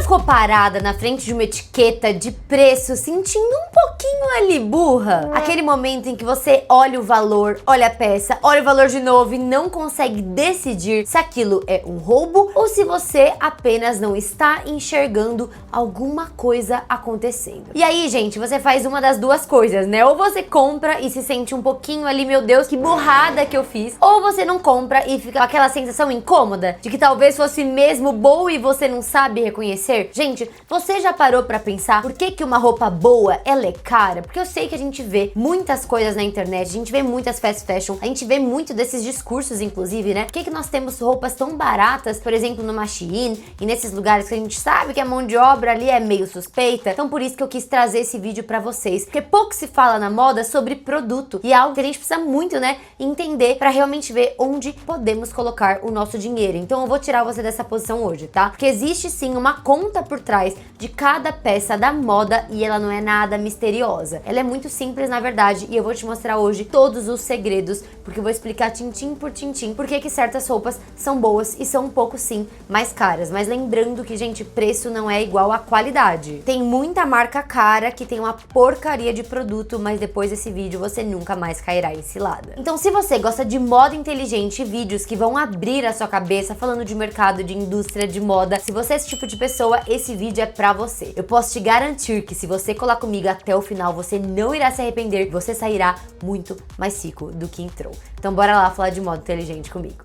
ficou parada na frente de uma etiqueta de preço, sentindo um pouquinho ali burra? Aquele momento em que você olha o valor, olha a peça, olha o valor de novo e não consegue decidir se aquilo é um roubo ou se você apenas não está enxergando alguma coisa acontecendo. E aí, gente, você faz uma das duas coisas, né? Ou você compra e se sente um pouquinho ali, meu Deus, que burrada que eu fiz. Ou você não compra e fica aquela sensação incômoda de que talvez fosse mesmo boa e você não sabe reconhecer. Gente, você já parou pra pensar por que uma roupa boa, ela é cara? Porque eu sei que a gente vê muitas coisas na internet, a gente vê muitas fast fashion, a gente vê muito desses discursos, inclusive, né? Por que nós temos roupas tão baratas, por exemplo, no Shein e nesses lugares que a gente sabe que a mão de obra ali é meio suspeita? Então por isso que eu quis trazer esse vídeo pra vocês, porque pouco se fala na moda sobre produto e é algo que a gente precisa muito, né, entender pra realmente ver onde podemos colocar o nosso dinheiro. Então eu vou tirar você dessa posição hoje, tá? Porque existe sim uma conta por trás de cada peça da moda e ela não é nada misteriosa. Ela é muito simples, na verdade, e eu vou te mostrar hoje todos os segredos, porque eu vou explicar tintim por tintim por que certas roupas são boas e são um pouco sim mais caras. Mas lembrando que, gente, preço não é igual a qualidade. Tem muita marca cara que tem uma porcaria de produto, mas depois desse vídeo você nunca mais cairá em cilada. Então, se você gosta de moda inteligente e vídeos que vão abrir a sua cabeça falando de mercado, de indústria, de moda, se você é esse tipo de pessoa, esse vídeo é pra você. Eu posso te garantir que se você colar comigo até o final, você não irá se arrepender, você sairá muito mais rico do que entrou. Então bora lá falar de moda inteligente comigo.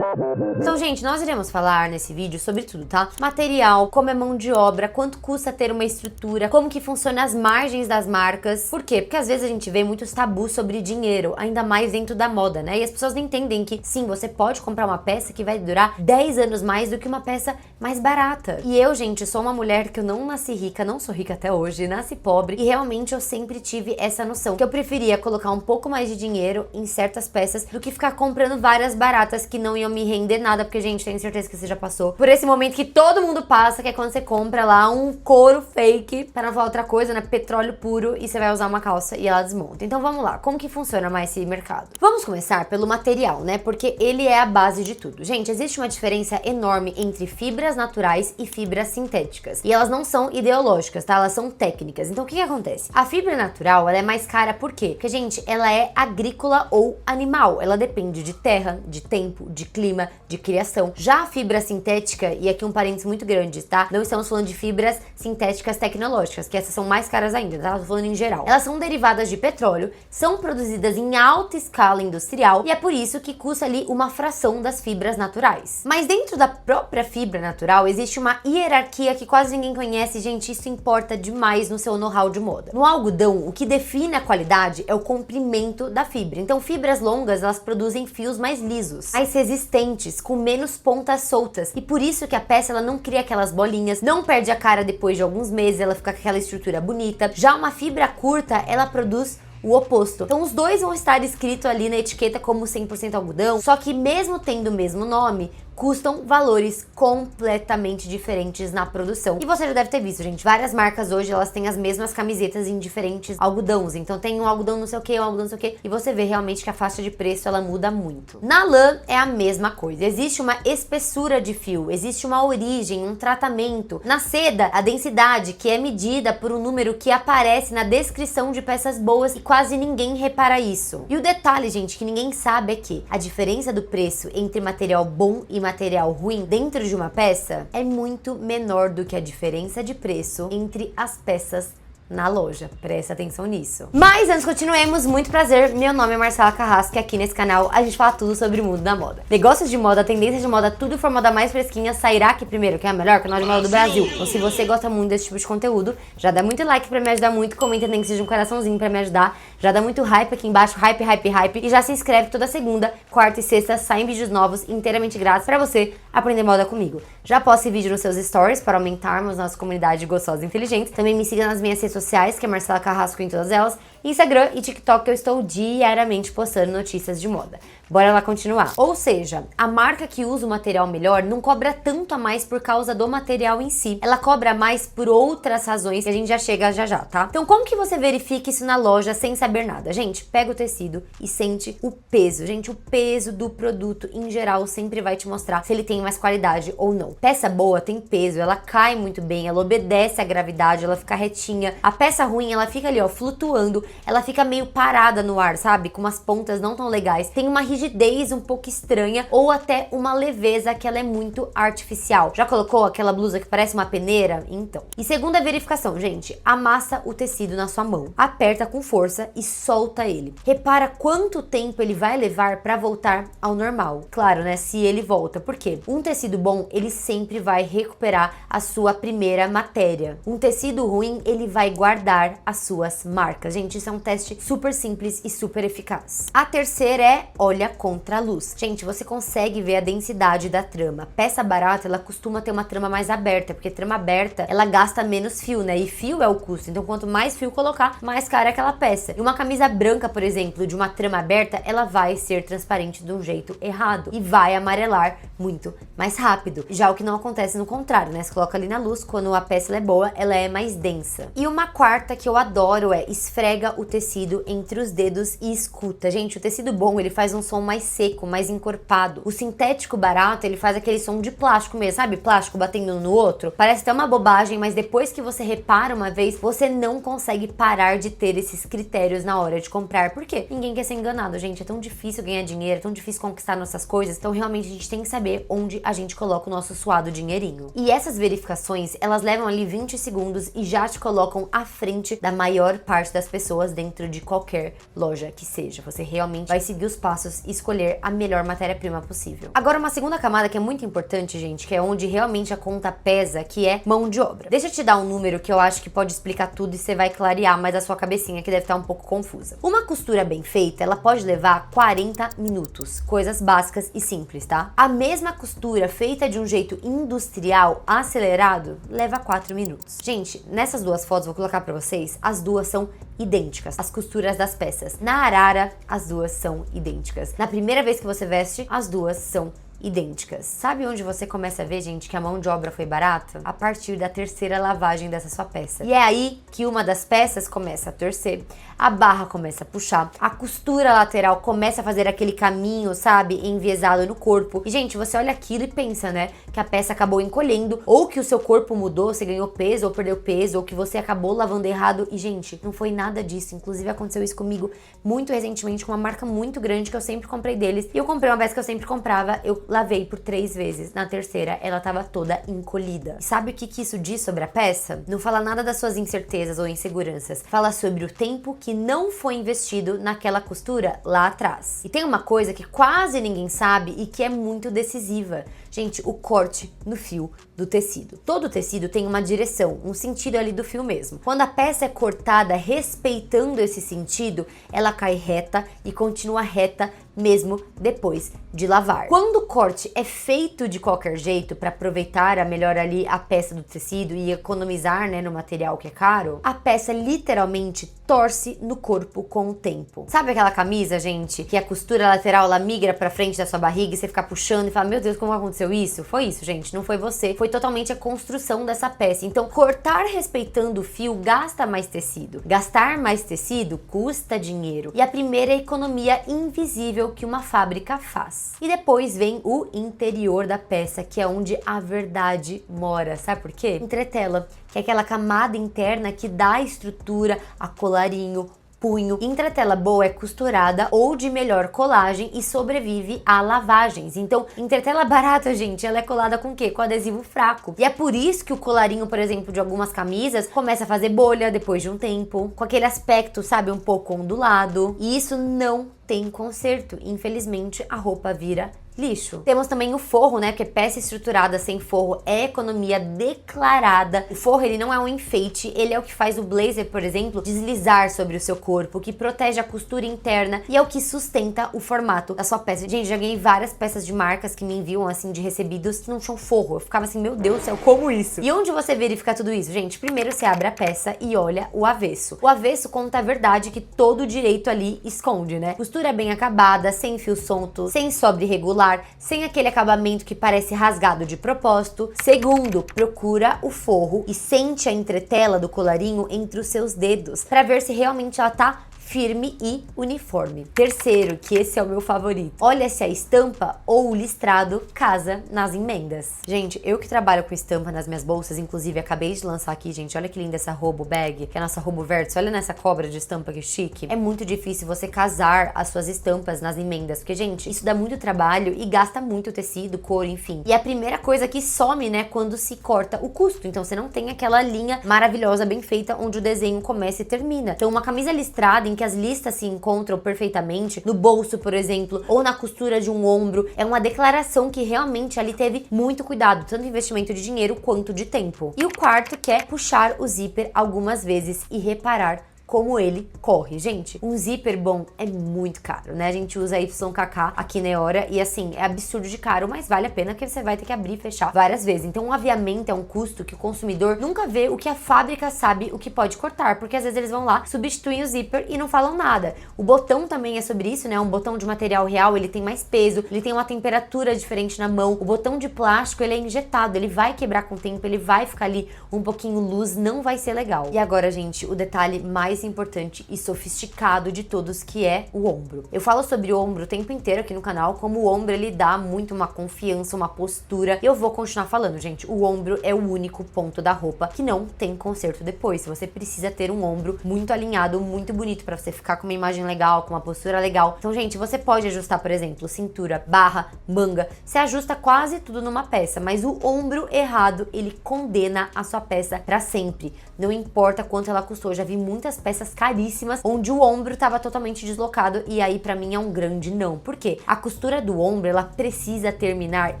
Então, gente, nós iremos falar nesse vídeo sobre tudo, tá? Material, como é mão de obra, quanto custa ter uma estrutura, como que funciona as margens das marcas. Por quê? Porque às vezes a gente vê muitos tabus sobre dinheiro, ainda mais dentro da moda, né? E as pessoas não entendem que, sim, você pode comprar uma peça que vai durar 10 anos mais do que uma peça mais barata. E eu, gente, sou uma mulher que eu não nasci rica, não sou rica até hoje, nasci pobre, e realmente eu sempre tive essa noção, que eu preferia colocar um pouco mais de dinheiro em certas peças do que ficar comprando várias baratas que não iam me render nada, porque, gente, tenho certeza que você já passou por esse momento que todo mundo passa, que é quando você compra lá um couro fake, para não falar outra coisa, né, petróleo puro, e você vai usar uma calça e ela desmonta. Então vamos lá, como que funciona mais esse mercado? Vamos começar pelo material, né, porque ele é a base de tudo. Gente, existe uma diferença enorme entre fibras naturais e fibras sintéticas, e elas não são ideológicas, tá? Elas são técnicas. Então o que acontece? A fibra natural, ela é mais cara por quê? Porque, gente, ela é agrícola ou animal, ela depende de terra, de tempo, de clima, de criação. Já a fibra sintética, e aqui um parênteses muito grande, tá? Não estamos falando de fibras sintéticas tecnológicas, que essas são mais caras ainda, tá? Tô falando em geral. Elas são derivadas de petróleo, são produzidas em alta escala industrial, e é por isso que custa ali uma fração das fibras naturais. Mas dentro da própria fibra natural, existe uma hierarquia que quase ninguém conhece, gente, isso importa demais no seu know-how de moda. No algodão, o que define a qualidade é o comprimento da fibra. Então, fibras longas, elas produzem fios mais lisos, mais resistentes, com menos pontas soltas, e por isso que a peça ela não cria aquelas bolinhas, não perde a cara depois de alguns meses, ela fica com aquela estrutura bonita. Já uma fibra curta, ela produz o oposto. Então os dois vão estar escritos ali na etiqueta como 100% algodão, só que mesmo tendo o mesmo nome, custam valores completamente diferentes na produção. E você já deve ter visto, gente, várias marcas hoje, elas têm as mesmas camisetas em diferentes algodões. Então tem um algodão não sei o que, um algodão não sei o que, e você vê realmente que a faixa de preço, ela muda muito. Na lã é a mesma coisa. Existe uma espessura de fio, existe uma origem, um tratamento. Na seda, a densidade, que é medida por um número que aparece na descrição de peças boas, e quase ninguém repara isso. E o detalhe, gente, que ninguém sabe é que a diferença do preço entre material bom e material ruim dentro de uma peça é muito menor do que a diferença de preço entre as peças na loja. Presta atenção nisso. Mas antes continuemos, muito prazer, meu nome é Marcela Carrasco e aqui nesse canal a gente fala tudo sobre o mundo da moda. Negócios de moda, tendências de moda, tudo for moda mais fresquinha, sairá aqui primeiro, que é a melhor canal de moda do Brasil. Então se você gosta muito desse tipo de conteúdo, já dá muito like pra me ajudar muito, comenta nem que seja um coraçãozinho pra me ajudar, já dá muito hype aqui embaixo, hype, hype, hype, e já se inscreve toda segunda, quarta e sexta, saem vídeos novos inteiramente grátis pra você aprender moda comigo. Já poste vídeo nos seus stories para aumentarmos nossa comunidade gostosa e inteligente. Também me siga nas minhas redes sociais, que é Marcela Carrasco em todas elas. Instagram e TikTok eu estou diariamente postando notícias de moda. Bora lá continuar. Ou seja, a marca que usa o material melhor não cobra tanto a mais por causa do material em si. Ela cobra mais por outras razões que a gente já chega já, tá? Então como que você verifica isso na loja sem saber nada? Gente, pega o tecido e sente o peso. Gente, o peso do produto em geral sempre vai te mostrar se ele tem mais qualidade ou não. Peça boa tem peso, ela cai muito bem, ela obedece à gravidade, ela fica retinha. A peça ruim, ela fica ali, ó, flutuando, ela fica meio parada no ar, sabe? Com umas pontas não tão legais. Tem uma rigidez um pouco estranha ou até uma leveza que ela é muito artificial. Já colocou aquela blusa que parece uma peneira? Então. E segunda verificação, gente, amassa o tecido na sua mão, aperta com força e solta ele. Repara quanto tempo ele vai levar para voltar ao normal. Claro, né, se ele volta. Por quê? Um tecido bom, ele sempre vai recuperar a sua primeira matéria. Um tecido ruim, ele vai guardar as suas marcas. Gente, isso é um teste super simples e super eficaz. A terceira é olha contra a luz. Gente, você consegue ver a densidade da trama. Peça barata, ela costuma ter uma trama mais aberta, porque trama aberta, ela gasta menos fio, né? E fio é o custo. Então, quanto mais fio colocar, mais cara é aquela peça. E uma camisa branca, por exemplo, de uma trama aberta, ela vai ser transparente de um jeito errado e vai amarelar muito mais rápido. Já o que não acontece no contrário, né? Você coloca ali na luz, quando a peça é boa, ela é mais densa. E uma quarta que eu adoro é esfrega o tecido entre os dedos e escuta. Gente, o tecido bom, ele faz um som mais seco, mais encorpado. O sintético barato, ele faz aquele som de plástico mesmo, sabe? Plástico batendo no outro. Parece até uma bobagem, mas depois que você repara uma vez, você não consegue parar de ter esses critérios na hora de comprar. Por quê? Ninguém quer ser enganado, gente. É tão difícil ganhar dinheiro, é tão difícil conquistar nossas coisas. Então, realmente, a gente tem que saber onde a gente coloca o nosso suado dinheirinho. E essas verificações, elas levam ali 20 segundos e já te colocam à frente da maior parte das pessoas dentro de qualquer loja que seja. Você realmente vai seguir os passos e escolher a melhor matéria-prima possível. Agora, uma segunda camada que é muito importante, gente, que é onde realmente a conta pesa, que é mão de obra. Deixa eu te dar um número que eu acho que pode explicar tudo e você vai clarear mais a sua cabecinha, que deve estar um pouco confusa. Uma costura bem feita, ela pode levar 40 minutos. Coisas básicas e simples, tá? A mesma costura feita de um jeito industrial, acelerado, leva 4 minutos. Gente, nessas duas fotos, vou colocar pra vocês, as duas são idênticas, as costuras das peças. Na arara, as duas são idênticas. Na primeira vez que você veste, as duas são idênticas. Sabe onde você começa a ver, gente, que a mão de obra foi barata? A partir da terceira lavagem dessa sua peça. E é aí que uma das peças começa a torcer, a barra começa a puxar, a costura lateral começa a fazer aquele caminho, sabe, enviesado no corpo. E, gente, você olha aquilo e pensa, né, que a peça acabou encolhendo, ou que o seu corpo mudou, você ganhou peso ou perdeu peso, ou que você acabou lavando errado. E, gente, não foi nada disso. Inclusive, aconteceu isso comigo muito recentemente com uma marca muito grande que eu sempre comprei deles. E eu comprei uma peça que eu sempre comprava, eu lavei por 3 vezes. Na terceira, ela tava toda encolhida. E sabe o que isso diz sobre a peça? Não fala nada das suas incertezas ou inseguranças. Fala sobre o tempo que não foi investido naquela costura lá atrás. E tem uma coisa que quase ninguém sabe e que é muito decisiva. Gente, o corte no fio do tecido. Todo tecido tem uma direção, um sentido ali do fio mesmo. Quando a peça é cortada respeitando esse sentido, ela cai reta e continua reta mesmo depois de lavar. Quando o corte é feito de qualquer jeito para aproveitar a melhor ali a peça do tecido e economizar, né, no material que é caro, a peça literalmente torce no corpo com o tempo. Sabe aquela camisa, gente, que a costura lateral ela migra para frente da sua barriga e você fica puxando e fala, meu Deus, como aconteceu isso? Foi isso, gente, não foi você, foi totalmente a construção dessa peça. Então, cortar respeitando o fio gasta mais tecido. Gastar mais tecido custa dinheiro. E a primeira é a economia invisível que uma fábrica faz. E depois vem o interior da peça, que é onde a verdade mora. Sabe por quê? Entretela, que é aquela camada interna que dá a estrutura, a colarinho, punho. Entretela boa é costurada ou de melhor colagem e sobrevive a lavagens. Então, entretela barata, gente, ela é colada com o quê? Com adesivo fraco. E é por isso que o colarinho, por exemplo, de algumas camisas começa a fazer bolha depois de um tempo, com aquele aspecto, sabe, um pouco ondulado. E isso não tem conserto. Infelizmente, a roupa vira lixo. Temos também o forro, né, porque peça estruturada sem forro é economia declarada. O forro, ele não é um enfeite, ele é o que faz o blazer, por exemplo, deslizar sobre o seu corpo, que protege a costura interna e é o que sustenta o formato da sua peça. Gente, já ganhei várias peças de marcas que me enviam, assim, de recebidos que não tinham forro. Eu ficava assim, meu Deus do céu, como isso? E onde você verifica tudo isso? Gente, primeiro você abre a peça e olha o avesso. O avesso conta a verdade que todo direito ali esconde, né? Costura bem acabada, sem fio solto, sem sobre irregular, sem aquele acabamento que parece rasgado de propósito. Segundo, procura o forro e sente a entretela do colarinho entre os seus dedos para ver se realmente ela tá firme e uniforme. Terceiro, que esse é o meu favorito. Olha se a estampa ou o listrado casa nas emendas. Gente, eu que trabalho com estampa nas minhas bolsas, inclusive acabei de lançar aqui, gente, olha que linda essa Robo Bag, que é a nossa Robo Vertice. Olha nessa cobra de estampa que chique. É muito difícil você casar as suas estampas nas emendas, porque, gente, isso dá muito trabalho e gasta muito tecido, cor, enfim. E a primeira coisa que some, né, quando se corta o custo. Então você não tem aquela linha maravilhosa, bem feita, onde o desenho começa e termina. Então uma camisa listrada em que as listas se encontram perfeitamente, no bolso, por exemplo, ou na costura de um ombro, é uma declaração que realmente ali teve muito cuidado, tanto investimento de dinheiro quanto de tempo. E o quarto, que é puxar o zíper algumas vezes e reparar como ele corre. Gente, um zíper bom é muito caro, né? A gente usa YKK aqui na Eora e assim, é absurdo de caro, mas vale a pena porque você vai ter que abrir e fechar várias vezes. Então um aviamento é um custo que o consumidor nunca vê o que a fábrica sabe o que pode cortar, porque às vezes eles vão lá, substituem o zíper e não falam nada. O botão também é sobre isso, né? Um botão de material real, ele tem mais peso, ele tem uma temperatura diferente na mão. O botão de plástico, ele é injetado, ele vai quebrar com o tempo, ele vai ficar ali um pouquinho luz, não vai ser legal. E agora, gente, o detalhe mais importante e sofisticado de todos, que é o ombro. Eu falo sobre o ombro o tempo inteiro aqui no canal, como o ombro ele dá muito uma confiança, uma postura. Eu vou continuar falando, gente. O ombro é o único ponto da roupa que não tem conserto depois. Você precisa ter um ombro muito alinhado, muito bonito para você ficar com uma imagem legal, com uma postura legal. Então, gente, você pode ajustar, por exemplo, cintura, barra, manga. Você ajusta quase tudo numa peça, mas o ombro errado, ele condena a sua peça para sempre. Não importa quanto ela custou. Eu já vi muitas peças caríssimas onde o ombro estava totalmente deslocado e aí pra mim é um grande não. Por quê? A costura do ombro, ela precisa terminar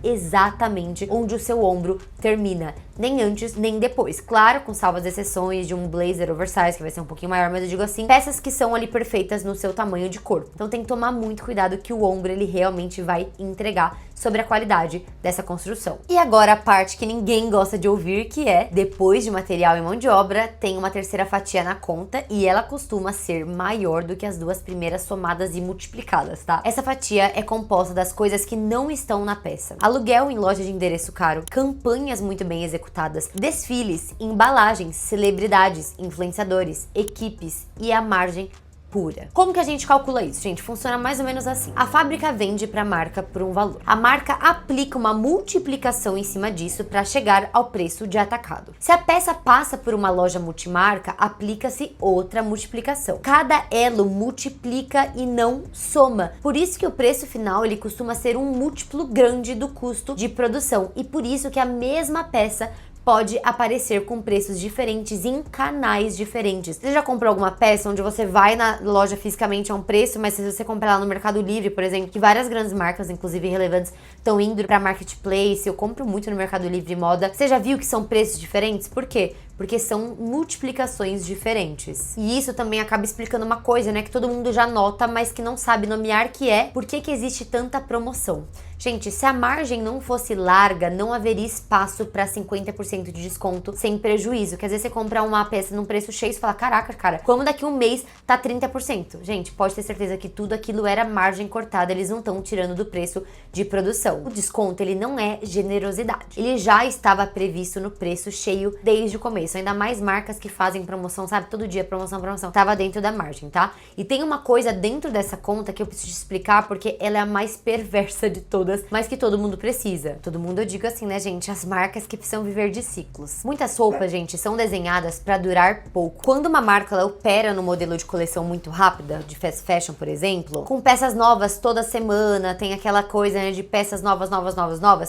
exatamente onde o seu ombro termina. Nem antes, nem depois. Claro, com salvas exceções de um blazer oversize, que vai ser um pouquinho maior, mas eu digo assim, peças que são ali perfeitas no seu tamanho de corpo. Então tem que tomar muito cuidado que o ombro, ele realmente vai entregar sobre a qualidade dessa construção. E agora a parte que ninguém gosta de ouvir, que é, depois de material e mão de obra, tem uma terceira fatia na conta e ela costuma ser maior do que as duas primeiras somadas e multiplicadas, tá? Essa fatia é composta das coisas que não estão na peça. Aluguel em loja de endereço caro, campanhas muito bem executadas, desfiles, embalagens, celebridades, influenciadores, equipes e a margem pura. Como que a gente calcula isso, gente? Funciona mais ou menos assim. A fábrica vende para a marca por um valor. A marca aplica uma multiplicação em cima disso para chegar ao preço de atacado. Se a peça passa por uma loja multimarca, aplica-se outra multiplicação. Cada elo multiplica e não soma. Por isso que o preço final ele costuma ser um múltiplo grande do custo de produção e por isso que a mesma peça pode aparecer com preços diferentes em canais diferentes. Você já comprou alguma peça onde você vai na loja fisicamente a um preço, mas se você comprar lá no Mercado Livre, por exemplo, que várias grandes marcas, inclusive relevantes, estão indo para marketplace, eu compro muito no Mercado Livre moda, você já viu que são preços diferentes? Por quê? Porque são multiplicações diferentes. E isso também acaba explicando uma coisa, né, que todo mundo já nota, mas que não sabe nomear, que é por que existe tanta promoção. Gente, se a margem não fosse larga, não haveria espaço para 50% de desconto sem prejuízo. Quer dizer, você comprar uma peça num preço cheio e fala, caraca, cara, como daqui a um mês tá 30%? Gente, pode ter certeza que tudo aquilo era margem cortada, eles não estão tirando do preço de produção. O desconto, ele não é generosidade. Ele já estava previsto no preço cheio desde o começo. Ainda mais marcas que fazem promoção, sabe? Todo dia promoção, promoção. Tava dentro da margem, tá? E tem uma coisa dentro dessa conta que eu preciso te explicar porque ela é a mais perversa de todas, mas que todo mundo precisa. Todo mundo, eu digo assim, né, gente? As marcas que precisam viver de ciclos. Muitas roupas, gente, são desenhadas pra durar pouco. Quando uma marca, ela opera no modelo de coleção muito rápida, de fast fashion, por exemplo, com peças novas toda semana, tem aquela coisa, né, de peças novas,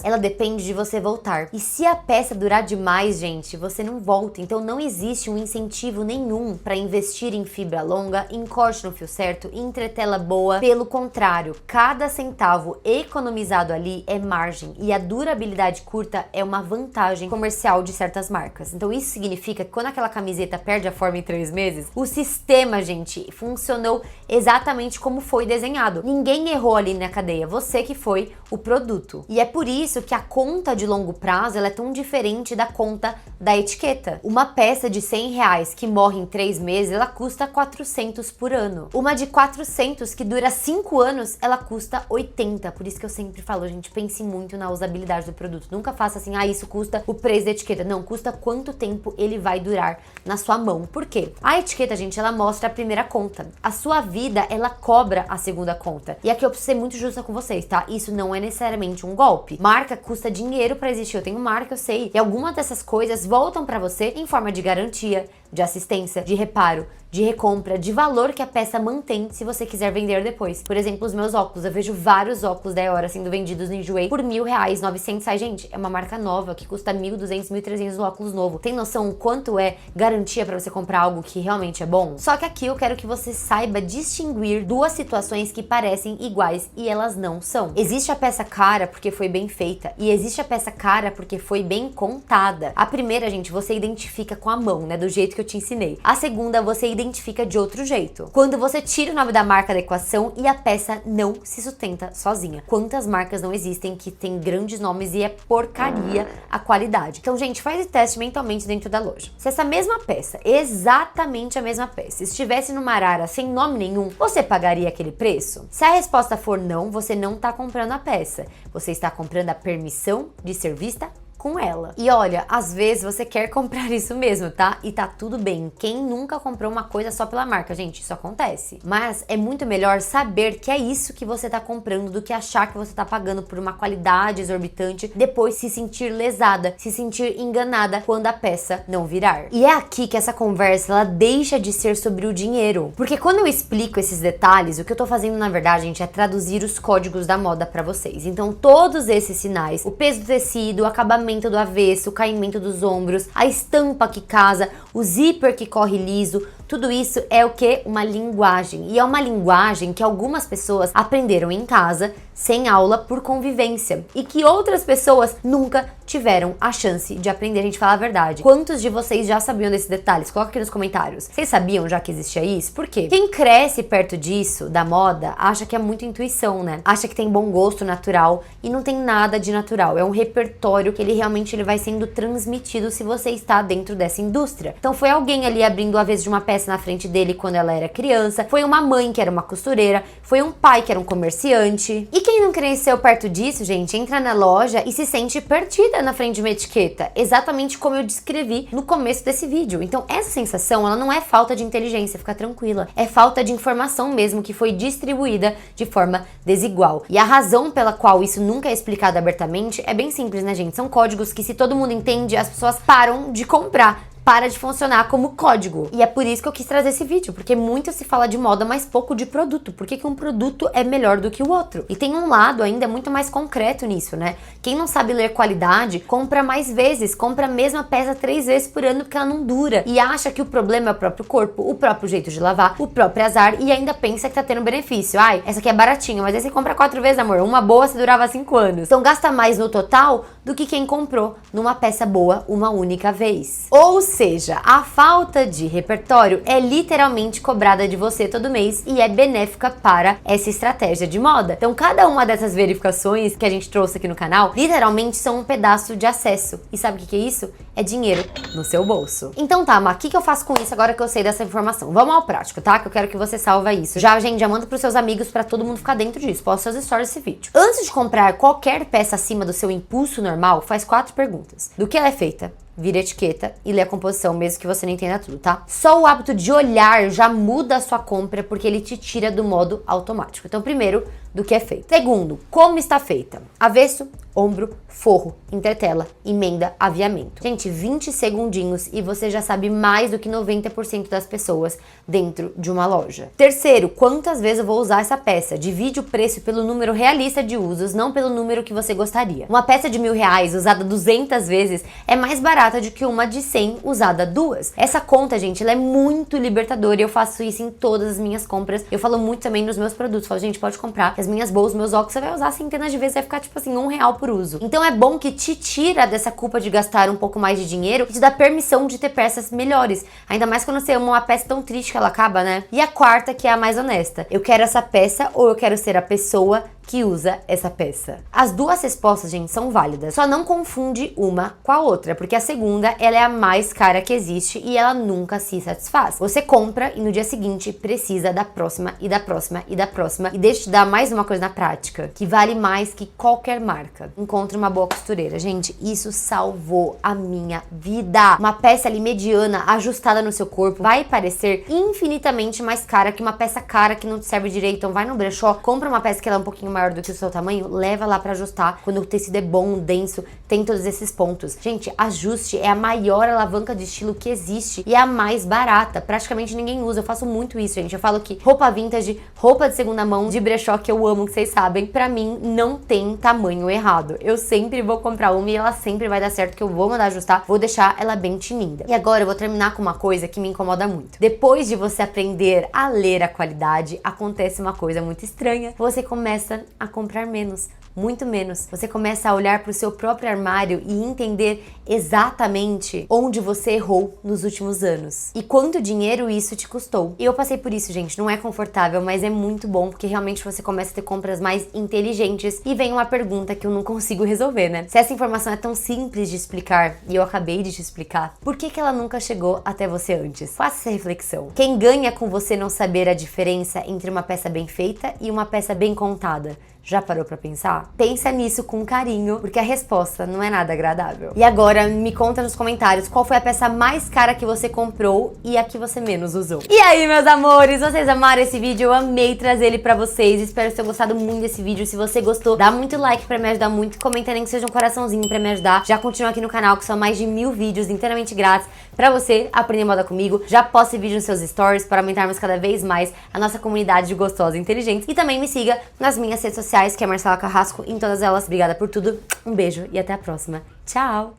ela depende de você voltar. E se a peça durar demais, gente, você não volta alta, então não existe um incentivo nenhum para investir em fibra longa, em corte no fio certo, em entretela boa. Pelo contrário, cada centavo economizado ali é margem, e a durabilidade curta é uma vantagem comercial de certas marcas. Então isso significa que quando aquela camiseta perde a forma em 3 meses, o sistema, gente, funcionou exatamente como foi desenhado. Ninguém errou ali na cadeia, você que foi o produto. E é por isso que a conta de longo prazo ela é tão diferente da conta da etiqueta. Uma peça de R$100 que morre em 3 meses, ela custa 400 por ano. Uma de 400 que dura 5 anos, ela custa 80. Por isso que eu sempre falo, gente, pense muito na usabilidade do produto. Nunca faça assim, isso custa o preço da etiqueta. Não, custa quanto tempo ele vai durar na sua mão. Por quê? A etiqueta, gente, ela mostra a primeira conta. A sua vida, ela cobra a segunda conta. E aqui eu preciso ser muito justa com vocês, tá? Isso não é necessariamente um golpe. Marca custa dinheiro pra existir. Eu tenho marca, eu sei. E algumas dessas coisas voltam pra você em forma de garantia, de assistência, de reparo, de recompra, de valor que a peça mantém se você quiser vender depois. Por exemplo, os meus óculos. Eu vejo vários óculos da Eora sendo vendidos no Enjoei por R$1.000, 900 reais. Gente, é uma marca nova que custa 1.200, 1.300 no óculos novo. Tem noção o quanto é garantia pra você comprar algo que realmente é bom? Só que aqui eu quero que você saiba distinguir duas situações que parecem iguais e elas não são. Existe a peça cara porque foi bem feita e existe a peça cara porque foi bem contada. A primeira, gente, você identifica com a mão, né? Do jeito que eu te ensinei. A segunda, você identifica de outro jeito. Quando você tira o nome da marca da equação e a peça não se sustenta sozinha. Quantas marcas não existem que tem grandes nomes e é porcaria a qualidade? Então, gente, faz esse teste mentalmente dentro da loja. Se essa mesma peça, exatamente a mesma peça, estivesse numa arara sem nome nenhum, você pagaria aquele preço? Se a resposta for não, você não está comprando a peça. Você está comprando a permissão de ser vista com ela. E olha, às vezes você quer comprar isso mesmo, tá? E tá tudo bem. Quem nunca comprou uma coisa só pela marca? Gente, isso acontece. Mas é muito melhor saber que é isso que você tá comprando do que achar que você tá pagando por uma qualidade exorbitante, depois se sentir lesada, se sentir enganada quando a peça não virar. E é aqui que essa conversa, ela deixa de ser sobre o dinheiro. Porque quando eu explico esses detalhes, o que eu tô fazendo, na verdade, gente, é traduzir os códigos da moda pra vocês. Então, todos esses sinais, o peso do tecido, o acabamento do avesso, o caimento dos ombros, a estampa que casa, o zíper que corre liso, tudo isso é o que? Uma linguagem. E é uma linguagem que algumas pessoas aprenderam em casa, sem aula, por convivência. E que outras pessoas nunca tiveram a chance de aprender. A gente fala a verdade. Quantos de vocês já sabiam desses detalhes? Coloca aqui nos comentários. Vocês sabiam já que existia isso? Por quê? Quem cresce perto disso, da moda, acha que é muita intuição, né? Acha que tem bom gosto natural e não tem nada de natural. É um repertório que ele realmente vai sendo transmitido se você está dentro dessa indústria. Então foi alguém ali abrindo o avesso de uma peça na frente dele quando ela era criança, foi uma mãe que era uma costureira, foi um pai que era um comerciante. E quem não cresceu perto disso, gente, entra na loja e se sente perdida na frente de uma etiqueta, exatamente como eu descrevi no começo desse vídeo. Então essa sensação, ela não é falta de inteligência, fica tranquila, é falta de informação mesmo que foi distribuída de forma desigual. E a razão pela qual isso nunca é explicado abertamente é bem simples, né, gente? São códigos que, se todo mundo entende, as pessoas param de comprar. Para de funcionar como código. E é por isso que eu quis trazer esse vídeo, porque muito se fala de moda, mas pouco de produto. Por que que um produto é melhor do que o outro? E tem um lado ainda muito mais concreto nisso, né? Quem não sabe ler qualidade, compra mais vezes, compra a mesma peça 3 vezes por ano porque ela não dura. E acha que o problema é o próprio corpo, o próprio jeito de lavar, o próprio azar, e ainda pensa que tá tendo benefício. Ai, essa aqui é baratinha, mas aí você compra 4 vezes, amor. Uma boa se durava 5 anos. Então gasta mais no total do que quem comprou numa peça boa uma única vez. Ou seja, a falta de repertório é literalmente cobrada de você todo mês e é benéfica para essa estratégia de moda. Então, cada uma dessas verificações que a gente trouxe aqui no canal, literalmente são um pedaço de acesso. E sabe o que é isso? É dinheiro no seu bolso. Então tá, mas o que eu faço com isso agora que eu sei dessa informação? Vamos ao prático, tá? Que eu quero que você salva isso. Já, gente, já manda pros seus amigos pra todo mundo ficar dentro disso. Posta seus stories desse vídeo. Antes de comprar qualquer peça acima do seu impulso normal, faz 4 perguntas. Do que ela é feita? Vira etiqueta e lê a composição, mesmo que você não entenda tudo, tá? Só o hábito de olhar já muda a sua compra, porque ele te tira do modo automático. Então, primeiro, do que é feita. Segundo, como está feita? Avesso, ombro, forro, entretela, emenda, aviamento. Gente, 20 segundinhos e você já sabe mais do que 90% das pessoas dentro de uma loja. Terceiro, quantas vezes eu vou usar essa peça? Divide o preço pelo número realista de usos, não pelo número que você gostaria. Uma peça de R$1.000 usada 200 vezes é mais barata do que uma de 100 usada 2. Essa conta, gente, ela é muito libertadora e eu faço isso em todas as minhas compras. Eu falo muito também nos meus produtos. Falo, gente, pode comprar, que as minhas bolsas, meus óculos, você vai usar centenas de vezes, vai ficar tipo assim, R$1 por uso. Então é bom que te tira dessa culpa de gastar um pouco mais de dinheiro e te dá permissão de ter peças melhores. Ainda mais quando você ama uma peça tão triste que ela acaba, né? E a quarta, que é a mais honesta. Eu quero essa peça ou eu quero ser a pessoa que usa essa peça. As duas respostas, gente, são válidas. Só não confunde uma com a outra, porque a segunda, ela é a mais cara que existe e ela nunca se satisfaz. Você compra e no dia seguinte precisa da próxima e da próxima e da próxima. E deixa eu te dar mais uma coisa na prática, que vale mais que qualquer marca. Encontre uma boa costureira. Gente, isso salvou a minha vida. Uma peça ali mediana, ajustada no seu corpo, vai parecer infinitamente mais cara que uma peça cara que não te serve direito. Então vai no brechó, compra uma peça que ela é um pouquinho maior do que o seu tamanho, leva lá pra ajustar. Quando o tecido é bom, denso, tem todos esses pontos. Gente, ajuste é a maior alavanca de estilo que existe e é a mais barata. Praticamente ninguém usa. Eu faço muito isso, gente. Eu falo que roupa vintage, roupa de segunda mão, de brechó, que eu amo, que vocês sabem, pra mim não tem tamanho errado. Eu sempre vou comprar uma e ela sempre vai dar certo, que eu vou mandar ajustar, vou deixar ela bem tinindo. E agora eu vou terminar com uma coisa que me incomoda muito. Depois de você aprender a ler a qualidade, acontece uma coisa muito estranha. Você começa a comprar menos, muito menos. Você começa a olhar para o seu próprio armário e entender exatamente onde você errou nos últimos anos e quanto dinheiro isso te custou. E eu passei por isso, gente. Não é confortável, mas é muito bom, porque realmente você começa a ter compras mais inteligentes. E vem uma pergunta que eu não consigo resolver, né? Se essa informação é tão simples de explicar e eu acabei de te explicar, por que ela nunca chegou até você antes? Faça essa reflexão. Quem ganha com você não saber a diferença entre uma peça bem feita e uma peça bem contada? Já parou pra pensar? Pensa nisso com carinho, porque a resposta não é nada agradável. E agora, me conta nos comentários qual foi a peça mais cara que você comprou e a que você menos usou. E aí, meus amores, vocês amaram esse vídeo? Eu amei trazer ele pra vocês. Espero que tenham gostado muito desse vídeo. Se você gostou, dá muito like pra me ajudar muito. Comenta nem que seja um coraçãozinho pra me ajudar. Já continua aqui no canal, que são mais de 1000 vídeos inteiramente grátis pra você aprender moda comigo. Já poste vídeo nos seus stories para aumentarmos cada vez mais a nossa comunidade de gostosos e inteligentes. E também me siga nas minhas redes sociais, que é Marcela Carrasco, em todas elas. Obrigada por tudo, um beijo e até a próxima. Tchau!